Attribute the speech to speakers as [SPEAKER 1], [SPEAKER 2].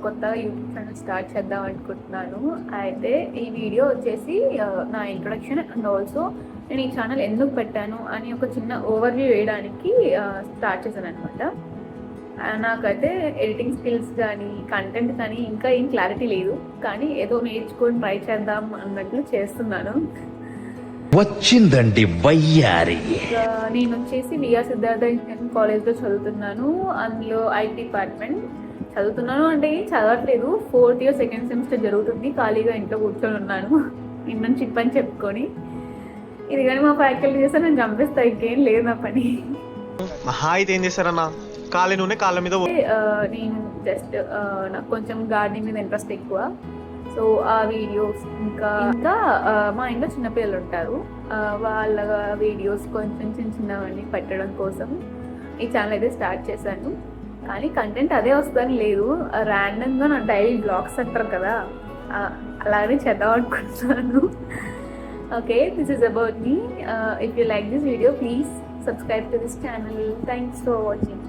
[SPEAKER 1] కొత్త YouTube channel start చేద్దాం అనుకుంటున్నాను. అయితే ఈ వీడియో వచ్చేసి నా ఇంట్రొడక్షన్ అండ్ ఆల్సో నేను ఈ ఛానల్ ఎందుకు పెట్టాను అని ఒక చిన్న ఓవర్వ్యూ వేయడానికి స్టార్ట్ చేశాను అనమాట. నాకైతే ఎడిటింగ్ స్కిల్స్ కానీ కంటెంట్ కానీ ఇంకా ఏం క్లారిటీ లేదు, కానీ ఏదో నేర్చుకొని ట్రై చేద్దాం అన్నట్లు చేస్తున్నాను.
[SPEAKER 2] వచ్చిందండి వయ్యారి.
[SPEAKER 1] నేను వచ్చేసి విఆర్ సిద్ధార్థ ఇంజనీరింగ్ కాలేజ్లో చదువుతున్నాను. అందులో ఐటీ డిపార్ట్మెంట్ చదువుతున్నాను. అంటే చదవట్లేదు, 4th year 2nd semester జరుగుతుంది. ఖాళీగా ఇంట్లో కూర్చొని ఉన్నాను ఇంటర్న్షిప్ అని చెప్పుకొని. ఇది కానీ మా ఫ్యాకల్టీ చేస్తే నేను చంపేస్తా, ఇంకేం లేదు నా పని.
[SPEAKER 3] మహా అయితే ఏం చేస్తారన్నా, కాళ్ళ నూనె కాళ్ళ మీద.
[SPEAKER 1] నేను జస్ట్ నాకు కొంచెం గార్డెనింగ్ మీద ఇంట్రెస్ట్ ఎక్కువ. సో ఆ వీడియోస్ ఇంకా మా ఇంట్లో చిన్నపిల్లలు ఉంటారు, వాళ్ళ వీడియోస్ కొంచెం చిన్నవన్నీ పెట్టడం కోసం ఈ ఛానల్ అయితే స్టార్ట్ చేశాను. కానీ కంటెంట్ అదే వస్తుందని లేదు, ర్యాండమ్గా నా డైలీ బ్లాగ్స్ అంటారు కదా, అలాగే చేద్దాం అనుకుంటున్నాను. Okay, this is about me. If you like this video, please subscribe to this channel. Thanks for watching.